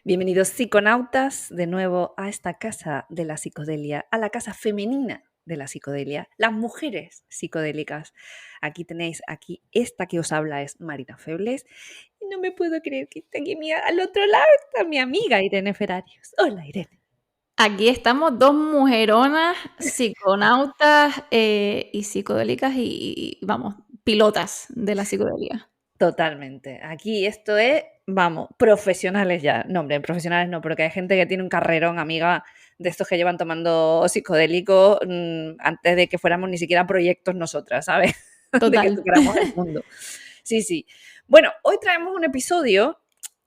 Bienvenidos psiconautas de nuevo a esta casa de la psicodelia, a la casa femenina de la psicodelia, las mujeres psicodélicas. Aquí tenéis, esta que os habla es Marina Febles y no me puedo creer que está aquí al otro lado está mi amiga Irene Ferrarios. Hola Irene. Aquí estamos dos mujeronas, psiconautas y psicodélicas y, vamos, pilotas de la psicodelia. Totalmente. Aquí esto es, vamos, profesionales ya. No, hombre, profesionales no, porque hay gente que tiene un carrerón, amiga, de estos que llevan tomando psicodélicos antes de que fuéramos ni siquiera proyectos nosotras, ¿sabes? De que Total. tocáramos el mundo. Sí, sí. Bueno, hoy traemos un episodio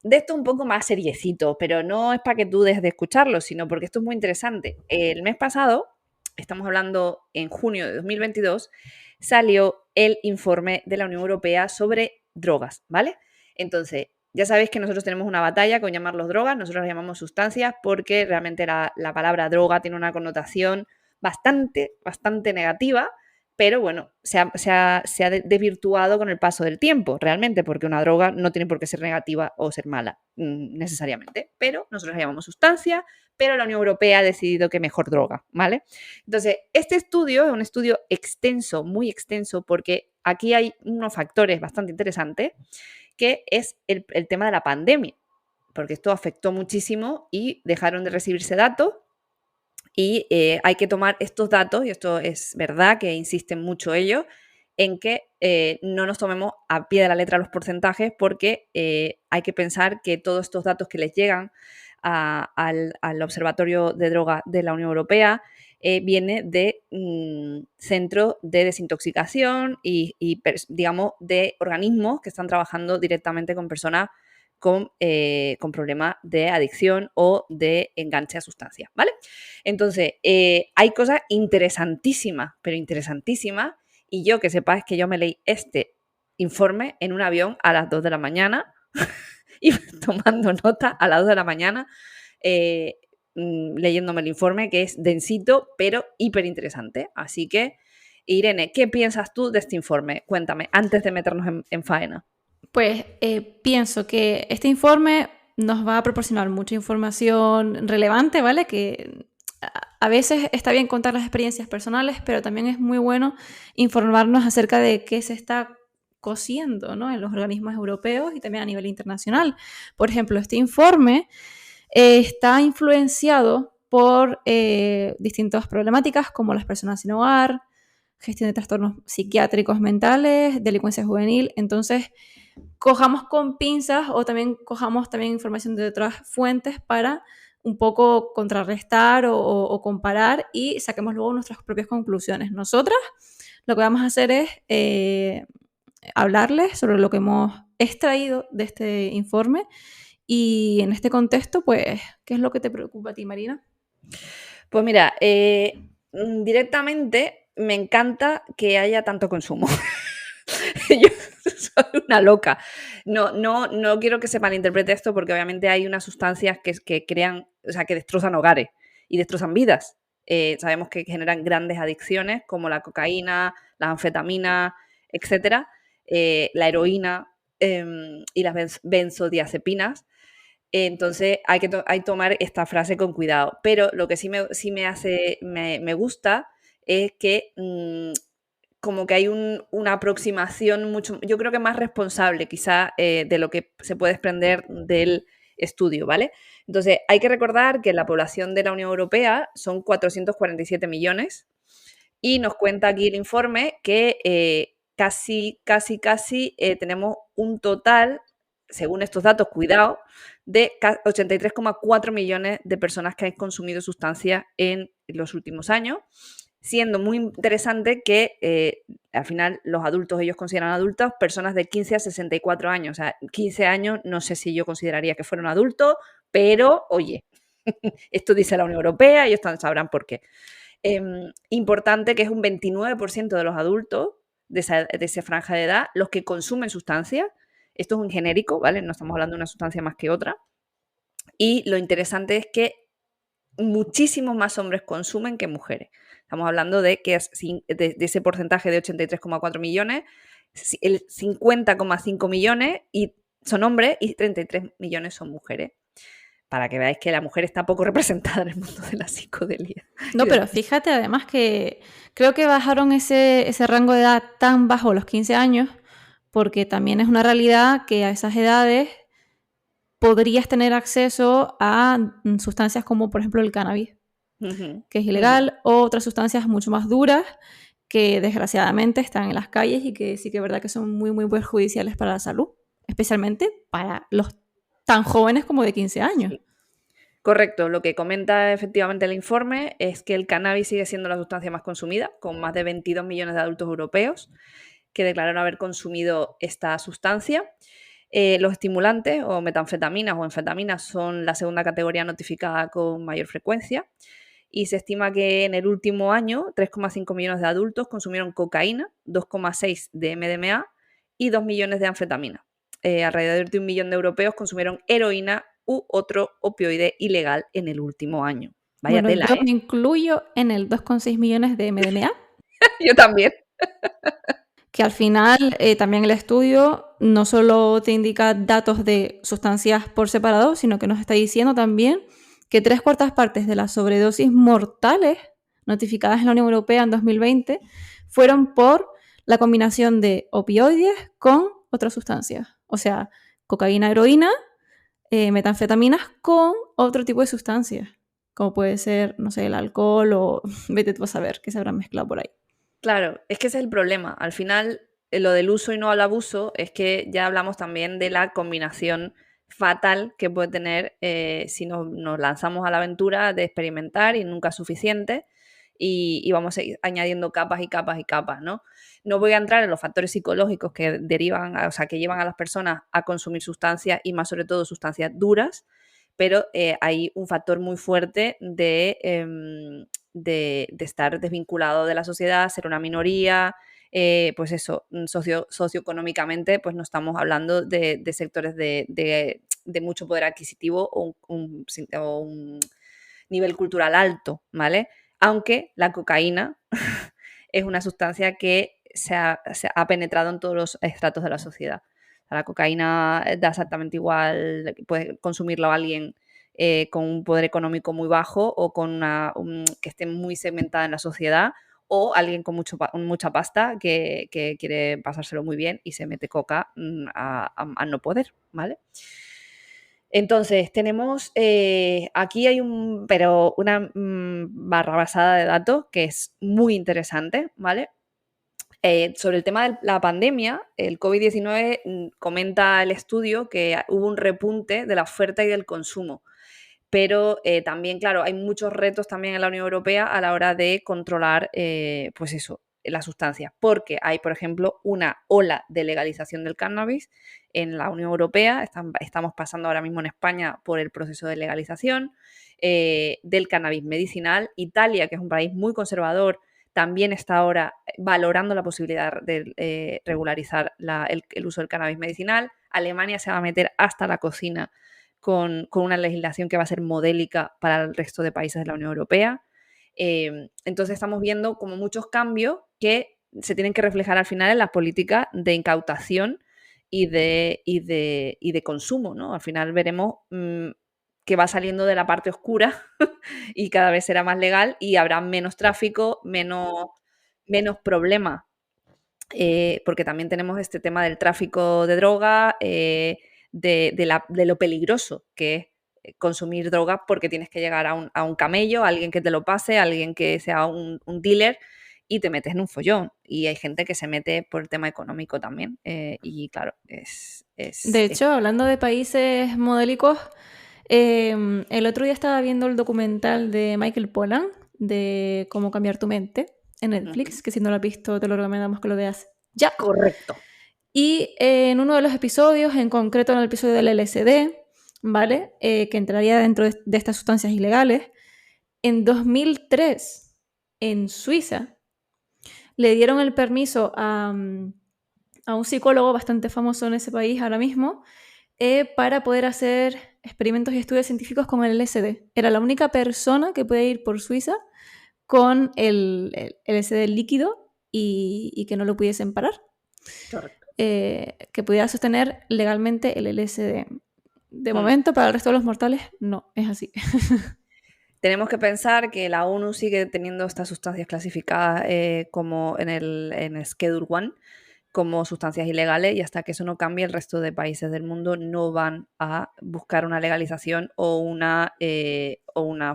de esto un poco más seriecito, pero no es para que tú dejes de escucharlo, sino porque esto es muy interesante. El mes pasado, estamos hablando en junio de 2022, salió el informe de la Unión Europea sobre drogas, ¿vale? Entonces, ya sabéis que nosotros tenemos una batalla con llamarlos drogas, nosotros las llamamos sustancias porque realmente la palabra droga tiene una connotación bastante negativa, pero bueno, se ha desvirtuado con el paso del tiempo, realmente, porque una droga no tiene por qué ser negativa o ser mala necesariamente, pero nosotros la llamamos sustancia, pero la Unión Europea ha decidido que mejor droga, ¿vale? Entonces, este estudio es un estudio extenso, muy extenso, porque aquí hay unos factores bastante interesantes, que es el tema de la pandemia, porque esto afectó muchísimo y dejaron de recibirse datos y hay que tomar estos datos, y esto es verdad que insisten mucho ellos, en que no nos tomemos a pie de la letra los porcentajes porque hay que pensar que todos estos datos que les llegan al Observatorio de Droga de la Unión Europea viene de centros de desintoxicación y, digamos, de organismos que están trabajando directamente con personas con problemas de adicción o de enganche a sustancias, ¿vale? Entonces, hay cosas interesantísimas, pero interesantísimas, y yo que sepáis que yo me leí este informe en un avión a las 2 de la mañana y tomando nota a las 2 de la mañana, leyéndome el informe, que es densito, pero hiper interesante. Así que, Irene, ¿qué piensas tú de este informe? Cuéntame, antes de meternos en faena. Pues pienso que este informe nos va a proporcionar mucha información relevante, ¿vale? Que a veces está bien contar las experiencias personales, pero también es muy bueno informarnos acerca de qué se está cociendo, ¿no? En los organismos europeos y también a nivel internacional. Por ejemplo, este informe está influenciado por distintas problemáticas como las personas sin hogar, gestión de trastornos psiquiátricos mentales, delincuencia juvenil. Entonces, cojamos con pinzas o también cojamos también información de otras fuentes para un poco contrarrestar o comparar y saquemos luego nuestras propias conclusiones. Nosotras lo que vamos a hacer es hablarles sobre lo que hemos extraído de este informe y en este contexto, pues, ¿qué es lo que te preocupa a ti, Marina? Pues mira, directamente me encanta que haya tanto consumo. Yo soy una loca. No quiero que se malinterprete esto porque obviamente hay unas sustancias que crean, o sea, que destrozan hogares y destrozan vidas. Sabemos que generan grandes adicciones como la cocaína, las anfetaminas, etcétera, la heroína y las benzodiazepinas. Entonces hay que tomar esta frase con cuidado. Pero lo que sí me gusta es que como que hay una aproximación mucho, yo creo que más responsable quizá de lo que se puede desprender del estudio, ¿vale? Entonces, hay que recordar que la población de la Unión Europea son 447 millones y nos cuenta aquí el informe que casi tenemos un total, según estos datos, cuidado, de 83,4 millones de personas que han consumido sustancias en los últimos años, siendo muy interesante que al final los adultos, ellos consideran adultos personas de 15 a 64 años. O sea, 15 años no sé si yo consideraría que fueron adultos, pero oye, esto dice la Unión Europea, ellos sabrán por qué. Importante que es un 29% de los adultos de esa franja de edad los que consumen sustancias. Esto es un genérico, ¿vale? No estamos hablando de una sustancia más que otra. Y lo interesante es que muchísimos más hombres consumen que mujeres. Estamos hablando de que de ese porcentaje de 83,4 millones, el 50,5 millones son hombres y 33 millones son mujeres. para que veáis que la mujer está poco representada en el mundo de la psicodelia. No, pero fíjate además que creo que bajaron ese rango de edad tan bajo, los 15 años, porque también es una realidad que a esas edades podrías tener acceso a sustancias como, por ejemplo, el cannabis, que es ilegal, o otras sustancias mucho más duras que desgraciadamente están en las calles y que sí que es verdad que son muy, muy perjudiciales para la salud, especialmente para los tan jóvenes como de 15 años. Sí. Correcto, lo que comenta efectivamente el informe es que el cannabis sigue siendo la sustancia más consumida, con más de 22 millones de adultos europeos que declararon haber consumido esta sustancia. Los estimulantes o metanfetaminas o anfetaminas son la segunda categoría notificada con mayor frecuencia y se estima que en el último año 3,5 millones de adultos consumieron cocaína, 2,6 de MDMA y 2 millones de anfetamina. Alrededor de 1 millón de europeos consumieron heroína u otro opioide ilegal en el último año. Vaya Bueno, tela, yo me incluyo en el 2,6 millones de MDMA. Yo también. Que al final también el estudio no solo te indica datos de sustancias por separado, sino que nos está diciendo también que 3/4 de las sobredosis mortales notificadas en la Unión Europea en 2020 fueron por la combinación de opioides con otras sustancias. O sea, cocaína, heroína, metanfetaminas con otro tipo de sustancias, como puede ser, no sé, el alcohol o vete tú a saber qué se habrán mezclado por ahí. Claro, es que ese es el problema. Al final, lo del uso y no al abuso es que ya hablamos también de la combinación fatal que puede tener si nos lanzamos a la aventura de experimentar y nunca es suficiente y vamos a ir añadiendo capas y capas y capas, ¿no? No voy a entrar en los factores psicológicos que derivan, o sea, que llevan a las personas a consumir sustancias y más sobre todo sustancias duras, pero hay un factor muy fuerte de estar desvinculado de la sociedad, ser una minoría, pues eso, socioeconómicamente, pues no estamos hablando de sectores de mucho poder adquisitivo o un nivel cultural alto, ¿vale? Aunque la cocaína es una sustancia que se ha penetrado en todos los estratos de la sociedad. La cocaína da exactamente igual, puede consumirlo alguien con un poder económico muy bajo o con que esté muy segmentada en la sociedad o alguien con mucha pasta que quiere pasárselo muy bien y se mete coca a no poder, ¿vale? Entonces, tenemos, aquí hay una barrabasada de datos que es muy interesante, ¿vale? Sobre el tema de la pandemia, el COVID-19 comenta el estudio que hubo un repunte de la oferta y del consumo. Pero también, claro, hay muchos retos también en la Unión Europea a la hora de controlar, pues eso, las sustancias. Porque hay, por ejemplo, una ola de legalización del cannabis en la Unión Europea. Estamos pasando ahora mismo en España por el proceso de legalización del cannabis medicinal. Italia, que es un país muy conservador, también está ahora valorando la posibilidad de regularizar el uso del cannabis medicinal. Alemania se va a meter hasta la cocina con una legislación que va a ser modélica para el resto de países de la Unión Europea. Entonces estamos viendo como muchos cambios que se tienen que reflejar al final en las políticas de incautación y de consumo, ¿no? Al final veremos que va saliendo de la parte oscura y cada vez será más legal y habrá menos tráfico, menos problemas, porque también tenemos este tema del tráfico de droga, de lo peligroso que es consumir drogas porque tienes que llegar a un camello, a alguien que te lo pase, a alguien que sea un dealer y te metes en un follón. Y hay gente que se mete por el tema económico también. Y claro, De hecho, hablando de países modélicos, el otro día estaba viendo el documental de Michael Pollan de Cómo cambiar tu mente en Netflix, que si no lo has visto te lo recomendamos que lo veas ya. Correcto. Y en uno de los episodios, en concreto en el episodio del LSD, ¿vale? Que entraría dentro de estas sustancias ilegales, en 2003, en Suiza, le dieron el permiso a un psicólogo bastante famoso en ese país ahora mismo para poder hacer experimentos y estudios científicos con el LSD. Era la única persona que puede ir por Suiza con el LSD líquido y que no lo pudiesen parar. Correcto. Que pudiera sostener legalmente el LSD. de momento, para el resto de los mortales, no, es así. Tenemos que pensar que la ONU sigue teniendo estas sustancias clasificadas como en Schedule 1 como sustancias ilegales, y hasta que eso no cambie, el resto de países del mundo no van a buscar una legalización o una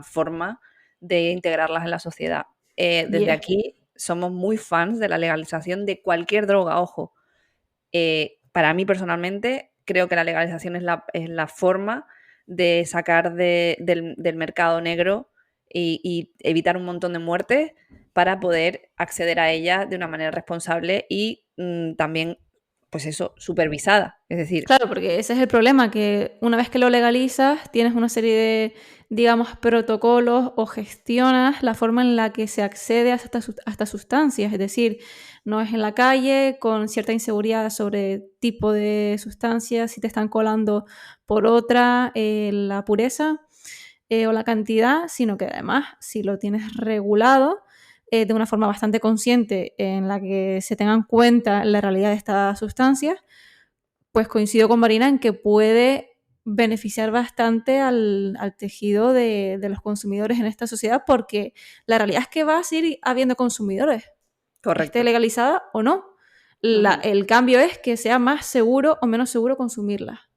forma de integrarlas en la sociedad. Desde Yeah. aquí somos muy fans de la legalización de cualquier droga, ojo. Para mí personalmente, creo que la legalización es la forma de sacar del mercado negro y evitar un montón de muertes para poder acceder a ella de una manera responsable y también, pues eso, supervisada. Es decir, Claro, porque ese es el problema, que una vez que lo legalizas, tienes una serie de, digamos, protocolos o gestionas la forma en la que se accede a estas sustancias. Es decir, no es en la calle con cierta inseguridad sobre tipo de sustancias, si te están colando por otra, la pureza o la cantidad, sino que además, si lo tienes regulado de una forma bastante consciente en la que se tenga en cuenta la realidad de estas sustancias, pues coincido con Marina en que puede beneficiar bastante al tejido de los consumidores en esta sociedad, porque la realidad es que va a seguir habiendo consumidores, esté correcto. legalizada o no. Ujú. El cambio es que sea más seguro o menos seguro consumirla.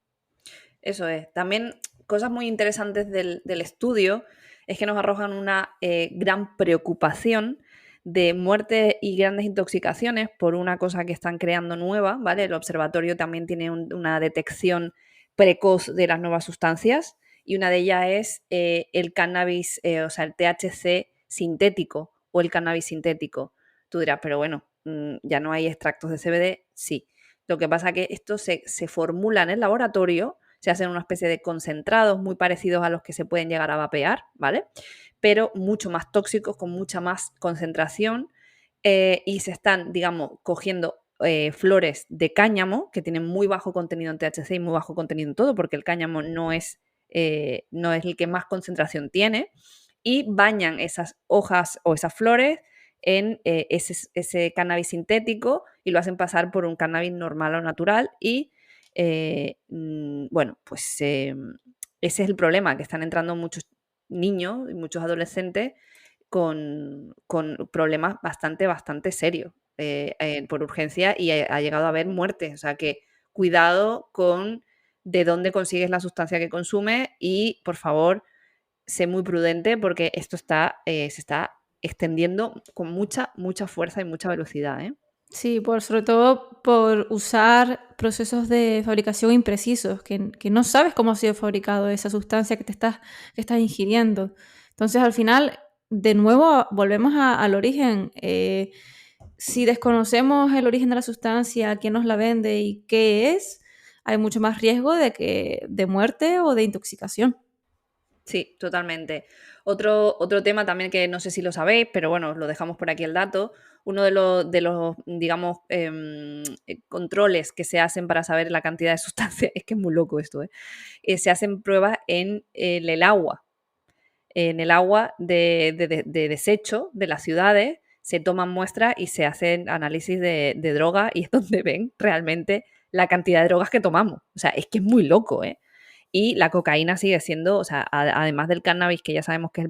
Eso es. También cosas muy interesantes del estudio es que nos arrojan una gran preocupación de muertes y grandes intoxicaciones por una cosa que están creando nueva, ¿vale? El observatorio también tiene una detección precoz de las nuevas sustancias, y una de ellas es el cannabis, o sea, el THC sintético o el cannabis sintético. Tú dirás, pero bueno, ya no hay extractos de CBD. Sí. Lo que pasa es que esto se formula en el laboratorio, se hacen una especie de concentrados muy parecidos a los que se pueden llegar a vapear, ¿vale? Pero mucho más tóxicos, con mucha más concentración, y se están, digamos, cogiendo flores de cáñamo que tienen muy bajo contenido en THC y muy bajo contenido en todo, porque el cáñamo no es el que más concentración tiene, y bañan esas hojas o esas flores en ese cannabis sintético y lo hacen pasar por un cannabis normal o natural, y bueno, pues ese es el problema, que están entrando muchos niños y muchos adolescentes con problemas bastante, bastante serios por urgencia, y ha llegado a haber muertes. O sea que cuidado con de dónde consigues la sustancia que consumes y, por favor, sé muy prudente, porque esto se está extendiendo con mucha, mucha fuerza y mucha velocidad, ¿eh? Sí, sobre todo por usar procesos de fabricación imprecisos, que no sabes cómo ha sido fabricado esa sustancia que estás ingiriendo. Entonces, al final, de nuevo, volvemos al origen. Si desconocemos el origen de la sustancia, quién nos la vende y qué es, hay mucho más riesgo de muerte o de intoxicación. Sí, totalmente. Otro tema también que no sé si lo sabéis, pero bueno, os lo dejamos por aquí el dato. Uno de los digamos, controles que se hacen para saber la cantidad de sustancias, es que es muy loco esto, ¿eh? Se hacen pruebas en el agua. En el agua de desecho de las ciudades se toman muestras y se hacen análisis de drogas, y es donde ven realmente la cantidad de drogas que tomamos. O sea, es que es muy loco, ¿eh? Y la cocaína sigue siendo, o sea, además del cannabis, que ya sabemos que es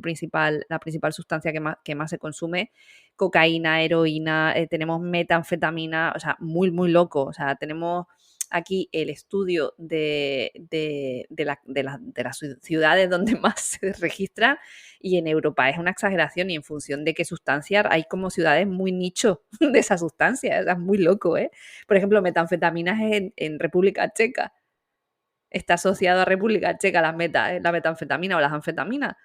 la principal sustancia que más se consume, cocaína, heroína, tenemos metanfetamina, o sea, muy, muy loco. O sea, tenemos aquí el estudio de las ciudades donde más se registra, y en Europa es una exageración, y en función de qué sustancia hay como ciudades muy nicho de esa sustancia. O sea, es muy loco, ¿eh? Por ejemplo, metanfetaminas en República Checa. Está asociado a República Checa la metanfetamina o las anfetaminas.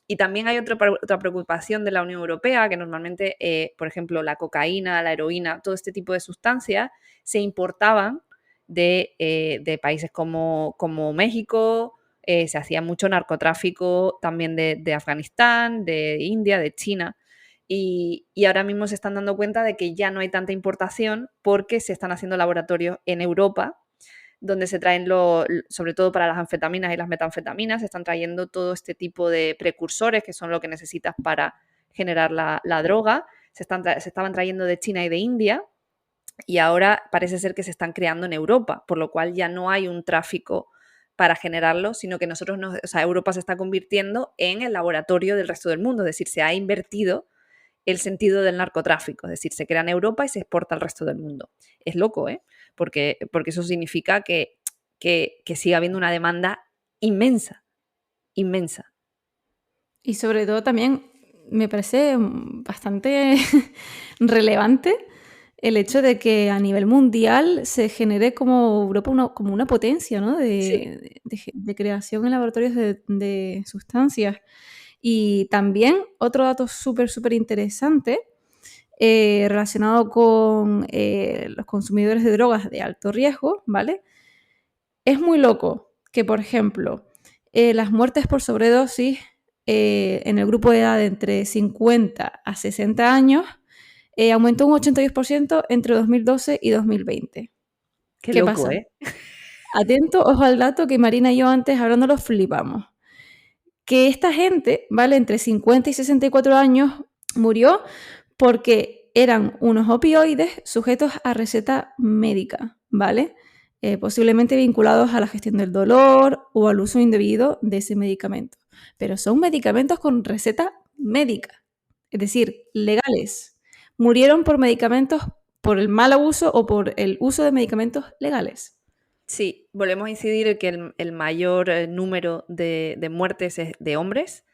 Y también hay otra preocupación de la Unión Europea, que normalmente, por ejemplo, la cocaína, la heroína, todo este tipo de sustancias se importaban de países como México, se hacía mucho narcotráfico también de Afganistán, de India, de China. Y ahora mismo se están dando cuenta de que ya no hay tanta importación, porque se están haciendo laboratorios en Europa donde se traen, sobre todo para las anfetaminas y las metanfetaminas, se están trayendo todo este tipo de precursores, que son lo que necesitas para generar la droga. Se estaban trayendo de China y de India, y ahora parece ser que se están creando en Europa, por lo cual ya no hay un tráfico para generarlo, sino que o sea, Europa se está convirtiendo en el laboratorio del resto del mundo, es decir, se ha invertido el sentido del narcotráfico, es decir, se crea en Europa y se exporta al resto del mundo. Es loco, ¿eh? Porque eso significa que siga habiendo una demanda inmensa, inmensa. Y sobre todo también me parece bastante relevante el hecho de que a nivel mundial se genere como Europa como una potencia, ¿no? Sí. de creación en laboratorios de sustancias. Y también otro dato súper interesante relacionado con los consumidores de drogas de alto riesgo, ¿vale? Es muy loco que, por ejemplo, las muertes por sobredosis en el grupo de edad de entre 50 a 60 años aumentó un 82% entre 2012 y 2020. Qué ¿Qué loco, pasa? ¿eh? Atento, ojo al dato que Marina y yo antes hablando lo flipamos. Que esta gente, ¿vale? Entre 50 y 64 años murió porque eran unos opioides sujetos a receta médica, ¿vale? Posiblemente vinculados a la gestión del dolor o al uso indebido de ese medicamento. Pero son medicamentos con receta médica, es decir, legales. Murieron por medicamentos, por el mal abuso o por el uso de medicamentos legales. Sí, volvemos a incidir en que el mayor número de muertes es de hombres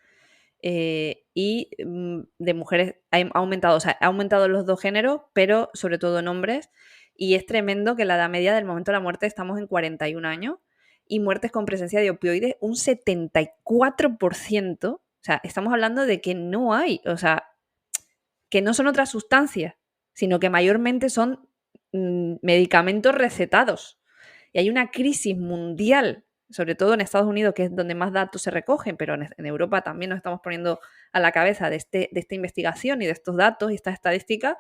y de mujeres ha aumentado, o sea, ha aumentado en los dos géneros, pero sobre todo en hombres. Y es tremendo que la edad media del momento de la muerte estamos en 41 años y muertes con presencia de opioides un 74%. O sea, estamos hablando de que no hay, o sea, que no son otras sustancias, sino que mayormente son medicamentos recetados. Y hay una crisis mundial, sobre todo en Estados Unidos, que es donde más datos se recogen, pero en Europa también nos estamos poniendo a la cabeza de esta investigación y de estos datos y estas estadísticas,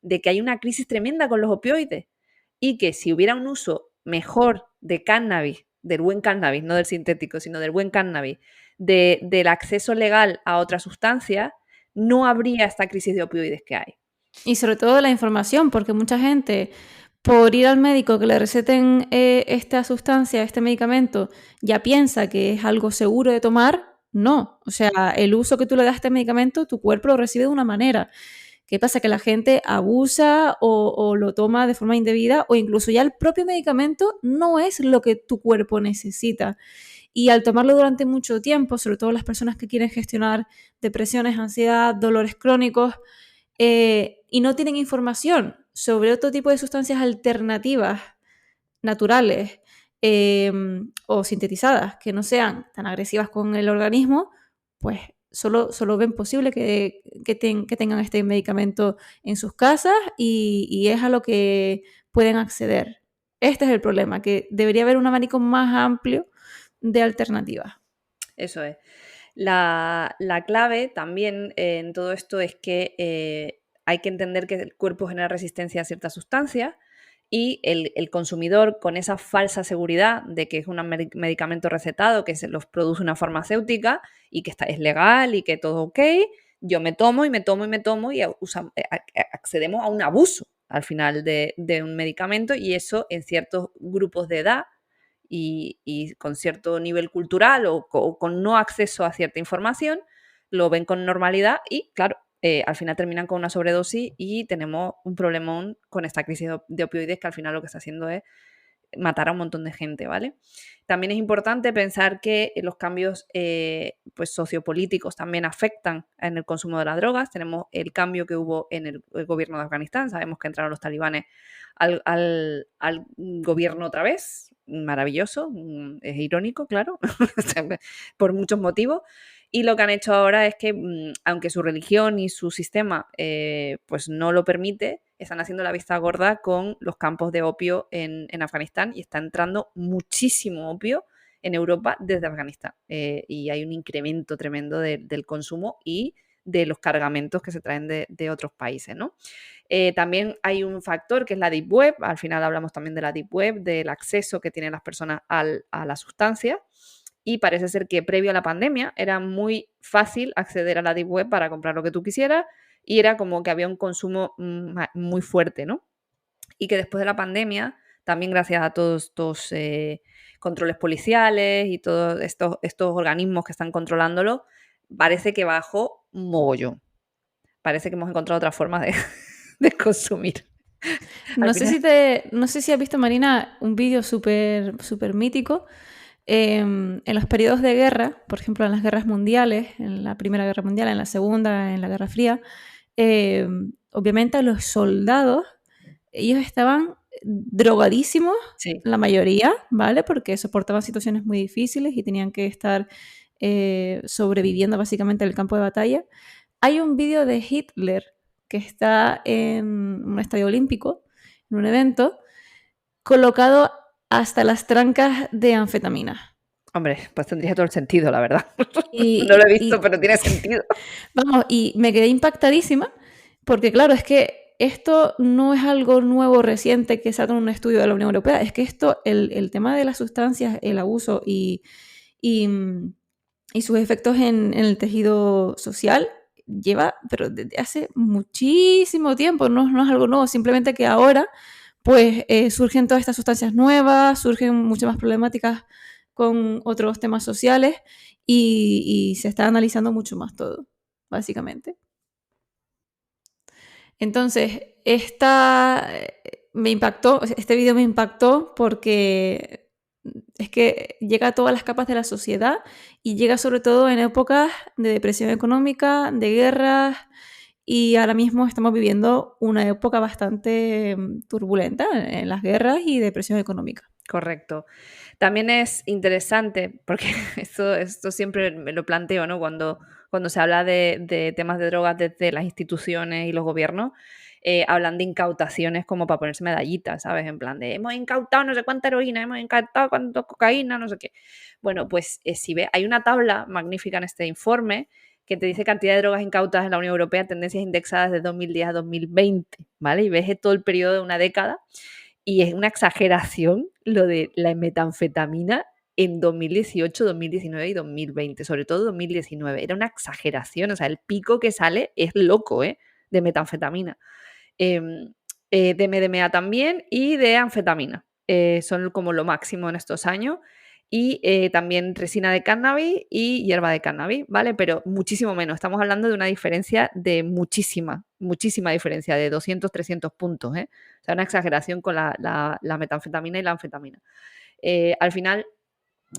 de que hay una crisis tremenda con los opioides y que si hubiera un uso mejor de cannabis, del buen cannabis, no del sintético, sino del buen cannabis, del acceso legal a otras sustancias, no habría esta crisis de opioides que hay. Y sobre todo la información, porque mucha gente, por ir al médico que le receten esta sustancia, este medicamento, ya piensa que es algo seguro de tomar. No, o sea, el uso que tú le das a este medicamento, tu cuerpo lo recibe de una manera. ¿Qué pasa? Que la gente abusa o lo toma de forma indebida o incluso ya el propio medicamento no es lo que tu cuerpo necesita. Y al tomarlo durante mucho tiempo, sobre todo las personas que quieren gestionar depresiones, ansiedad, dolores crónicos, y no tienen información sobre otro tipo de sustancias alternativas, naturales o sintetizadas, que no sean tan agresivas con el organismo, pues solo ven posible que tengan este medicamento en sus casas y es a lo que pueden acceder. Este es el problema, que debería haber un abanico más amplio de alternativas. Eso es. La clave también en todo esto es que hay que entender que el cuerpo genera resistencia a ciertas sustancias y el consumidor, con esa falsa seguridad de que es un medicamento recetado, que se los produce una farmacéutica y que es legal y que todo ok, yo me tomo y me tomo y me tomo y accedemos a un abuso al final de un medicamento, y eso en ciertos grupos de edad y con cierto nivel cultural o con no acceso a cierta información, lo ven con normalidad y, claro, al final terminan con una sobredosis y tenemos un problemón con esta crisis de opioides, que al final lo que está haciendo es matar a un montón de gente, ¿vale? También es importante pensar que los cambios pues sociopolíticos también afectan en el consumo de las drogas. Tenemos el cambio que hubo en el gobierno de Afganistán. Sabemos que entraron los talibanes al gobierno otra vez. Maravilloso, es irónico, claro, por muchos motivos. Y lo que han hecho ahora es que, aunque su religión y su sistema pues no lo permite, están haciendo la vista gorda con los campos de opio en Afganistán, y está entrando muchísimo opio en Europa desde Afganistán. Y hay un incremento tremendo del consumo y de los cargamentos que se traen de otros países, ¿no? También hay un factor que es la Deep Web. Al final hablamos también de la Deep Web, del acceso que tienen las personas a la sustancia. Y parece ser que previo a la pandemia era muy fácil acceder a la Deep Web para comprar lo que tú quisieras, y era como que había un consumo muy fuerte, ¿no? Y que después de la pandemia también gracias a todos estos controles policiales y todos estos organismos que están controlándolo, parece que bajó mogollón. Parece que hemos encontrado otra forma de consumir. No sé si has visto, Marina, un vídeo súper súper mítico. En los periodos de guerra, por ejemplo, en las guerras mundiales, en la Primera Guerra Mundial, en la Segunda, en la Guerra Fría, obviamente los soldados, ellos estaban drogadísimos, Sí. la mayoría, ¿vale? Porque soportaban situaciones muy difíciles y tenían que estar sobreviviendo básicamente en el campo de batalla. Hay un vídeo de Hitler que está en un estadio olímpico, en un evento, colocado hasta las trancas de anfetamina. Hombre, pues tendría todo el sentido, la verdad. Y, No lo he visto, y, pero tiene sentido. vamos, y me quedé impactadísima, porque claro, es que esto no es algo nuevo, reciente, que salga en un estudio de la Unión Europea, es que esto, el tema de las sustancias, el abuso y sus efectos en el tejido social lleva, pero desde hace muchísimo tiempo, no es algo nuevo, simplemente que ahora pues surgen todas estas sustancias nuevas, surgen muchas más problemáticas con otros temas sociales y se está analizando mucho más todo, básicamente. Entonces, este video me impactó porque es que llega a todas las capas de la sociedad y llega sobre todo en épocas de depresión económica, de guerras, y ahora mismo estamos viviendo una época bastante turbulenta en las guerras y depresión económica. Correcto. También es interesante, porque esto siempre me lo planteo, ¿no? Cuando se habla de temas de drogas desde las instituciones y los gobiernos, hablan de incautaciones como para ponerse medallitas, ¿sabes? En plan de hemos incautado no sé cuánta heroína, hemos incautado cuánta cocaína, no sé qué. Bueno, pues si ve, hay una tabla magnífica en este informe que te dice cantidad de drogas incautas en la Unión Europea, tendencias indexadas de 2010 a 2020, ¿vale? Y ves todo el periodo de una década. Y es una exageración lo de la metanfetamina en 2018, 2019 y 2020, sobre todo 2019. Era una exageración, o sea, el pico que sale es loco, de metanfetamina. De MDMA también y de anfetamina. Son como lo máximo en estos años. Y también resina de cannabis y hierba de cannabis, ¿vale? Pero muchísimo menos. Estamos hablando de una diferencia de muchísima diferencia, de 200, 300 puntos, ¿eh? O sea, una exageración con la metanfetamina y la anfetamina. Al final,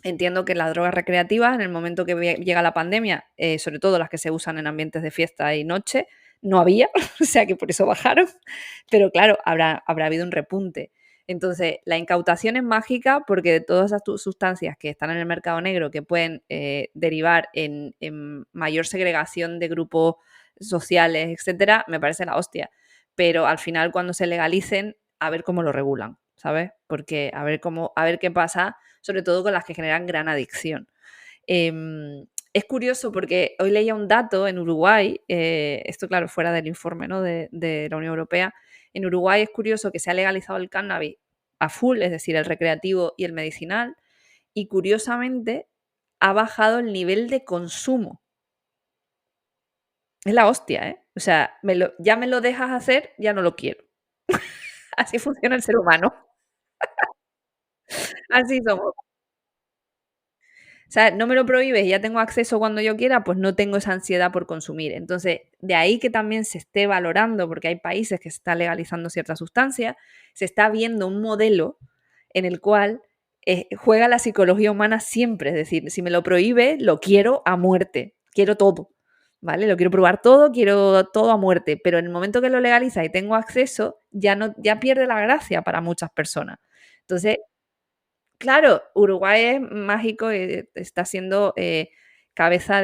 entiendo que las drogas recreativas, en el momento que llega la pandemia, sobre todo las que se usan en ambientes de fiesta y noche, no había, o sea que por eso bajaron, pero claro, habrá habido un repunte. Entonces, la incautación es mágica porque de todas esas sustancias que están en el mercado negro que pueden derivar en mayor segregación de grupos sociales, etcétera, me parece la hostia. Pero al final, cuando se legalicen, a ver cómo lo regulan, ¿sabes? Porque a ver qué pasa, sobre todo con las que generan gran adicción. Es curioso porque hoy leía un dato en Uruguay, esto claro, fuera del informe, ¿no? de la Unión Europea. En Uruguay es curioso que se ha legalizado el cannabis a full, es decir, el recreativo y el medicinal, y curiosamente ha bajado el nivel de consumo. Es la hostia, ¿eh? O sea, ya me lo dejas hacer, ya no lo quiero. Así funciona el ser humano. Así somos. O sea, no me lo prohíbes y ya tengo acceso cuando yo quiera, pues no tengo esa ansiedad por consumir. Entonces, de ahí que también se esté valorando, porque hay países que se está legalizando ciertas sustancias, se está viendo un modelo en el cual juega la psicología humana siempre. Es decir, si me lo prohíbe, lo quiero a muerte, quiero todo, ¿vale? Lo quiero probar todo, quiero todo a muerte, pero en el momento que lo legaliza y tengo acceso, ya pierde la gracia para muchas personas. Entonces, claro, Uruguay es mágico y está siendo cabeza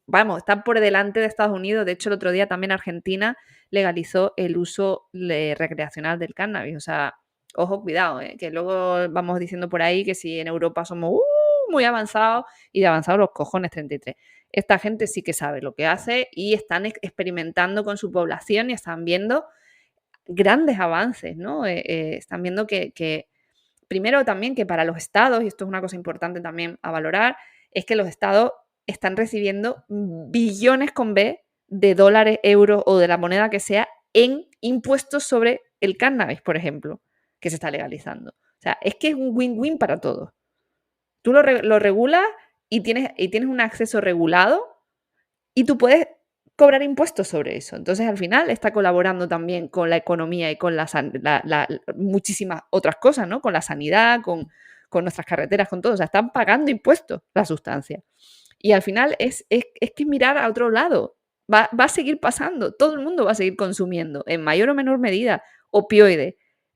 vamos, está por delante de Estados Unidos. De hecho, el otro día también Argentina legalizó el uso recreacional del cannabis. O sea, ojo, cuidado, que luego vamos diciendo por ahí que si en Europa somos muy avanzados y de avanzados los cojones 33. Esta gente sí que sabe lo que hace y están experimentando con su población y están viendo grandes avances, ¿no? Están viendo que primero también que para los estados, y esto es una cosa importante también a valorar, es que los estados están recibiendo billones con B de dólares, euros o de la moneda que sea en impuestos sobre el cannabis, por ejemplo. que se está legalizando. O sea, es que es un win-win para todos. Tú lo regulas y tienes un acceso regulado y tú puedes cobrar impuestos sobre eso. Entonces, al final, está colaborando también con la economía y con muchísimas otras cosas, ¿no? Con la sanidad, con nuestras carreteras, con todo. O sea, están pagando impuestos la sustancia. Y al final es que mirar a otro lado. Va a seguir pasando. Todo el mundo va a seguir consumiendo, en mayor o menor medida, opioides,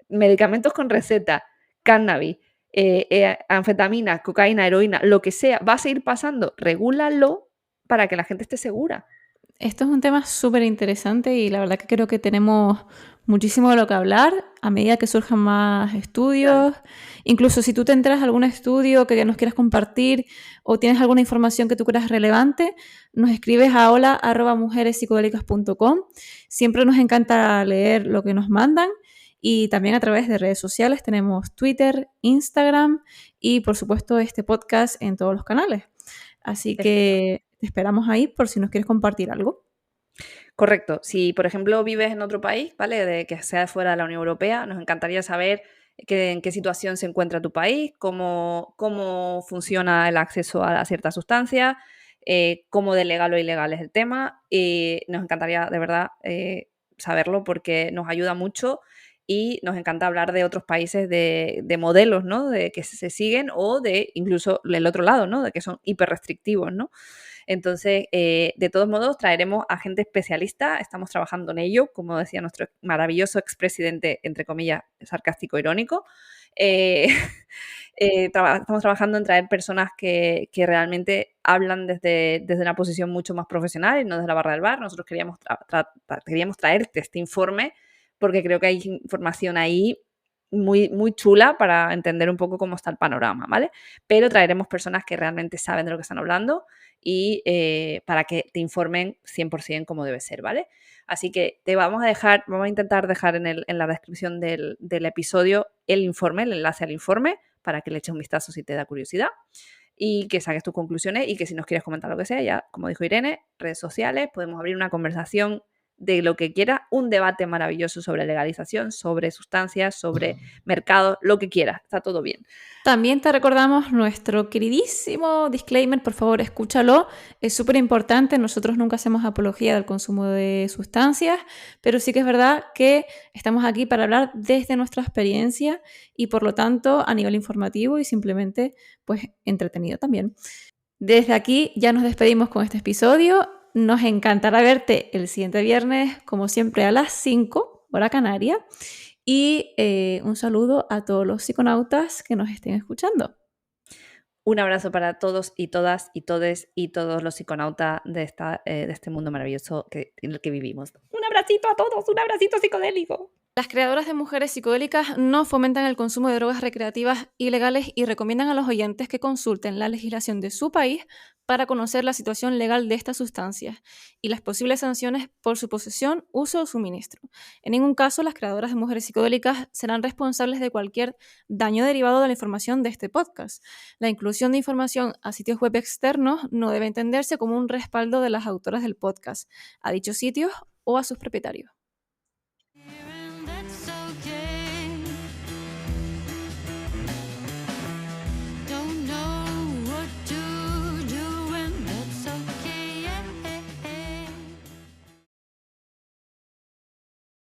medicamentos con receta, cannabis, anfetamina, cocaína, heroína, lo que sea. Va a seguir pasando. Regúlalo para que la gente esté segura. Esto es un tema súper interesante y la verdad que creo que tenemos muchísimo de lo que hablar a medida que surjan más estudios. Claro. Incluso si tú te enteras de algún estudio que nos quieras compartir o tienes alguna información que tú creas relevante, nos escribes a hola@mujerespsicodélicas.com. Siempre nos encanta leer lo que nos mandan y también a través de redes sociales tenemos Twitter, Instagram y por supuesto este podcast en todos los canales. Así que te esperamos ahí por si nos quieres compartir algo. Correcto. Si, por ejemplo, vives en otro país, ¿vale? De que sea fuera de la Unión Europea, nos encantaría saber en qué situación se encuentra tu país, cómo funciona el acceso a ciertas sustancias, cómo de legal o ilegal es el tema. Y nos encantaría, de verdad, saberlo porque nos ayuda mucho y nos encanta hablar de otros países, de modelos, ¿no? De que se siguen o de incluso el otro lado, ¿no? De que son hiper restrictivos, ¿no? Entonces, de todos modos, traeremos a gente especialista, estamos trabajando en ello, como decía nuestro maravilloso expresidente, entre comillas, sarcástico, irónico. Estamos trabajando en traer personas que realmente hablan desde una posición mucho más profesional y no desde la barra del bar. Nosotros queríamos traerte este informe porque creo que hay información ahí muy, muy chula para entender un poco cómo está el panorama, ¿vale? Pero traeremos personas que realmente saben de lo que están hablando y para que te informen 100% como debe ser, ¿vale? Así que vamos a intentar dejar en la descripción del episodio el informe, el enlace al informe, para que le eches un vistazo si te da curiosidad y que saques tus conclusiones y que si nos quieres comentar lo que sea, ya, como dijo Irene, redes sociales, podemos abrir una conversación de lo que quieras, un debate maravilloso sobre legalización, sobre sustancias, sobre mercado, lo que quieras, está todo bien. También te recordamos nuestro queridísimo disclaimer, por favor escúchalo, es súper importante, nosotros nunca hacemos apología del consumo de sustancias, pero sí que es verdad que estamos aquí para hablar desde nuestra experiencia y por lo tanto a nivel informativo y simplemente pues entretenido también. Desde aquí ya nos despedimos con este episodio, nos encantará verte el siguiente viernes, como siempre a las 5, hora canaria. Y un saludo a todos los psiconautas que nos estén escuchando. Un abrazo para todos y todas y todes y todos los psiconautas de este mundo maravilloso en el que vivimos. Un abracito a todos, un abracito psicodélico. Las creadoras de Mujeres Psicodélicas no fomentan el consumo de drogas recreativas ilegales y recomiendan a los oyentes que consulten la legislación de su país para conocer la situación legal de estas sustancias y las posibles sanciones por su posesión, uso o suministro. En ningún caso, las creadoras de Mujeres Psicodélicas serán responsables de cualquier daño derivado de la información de este podcast. La inclusión de información a sitios web externos no debe entenderse como un respaldo de las autoras del podcast, a dichos sitios o a sus propietarios.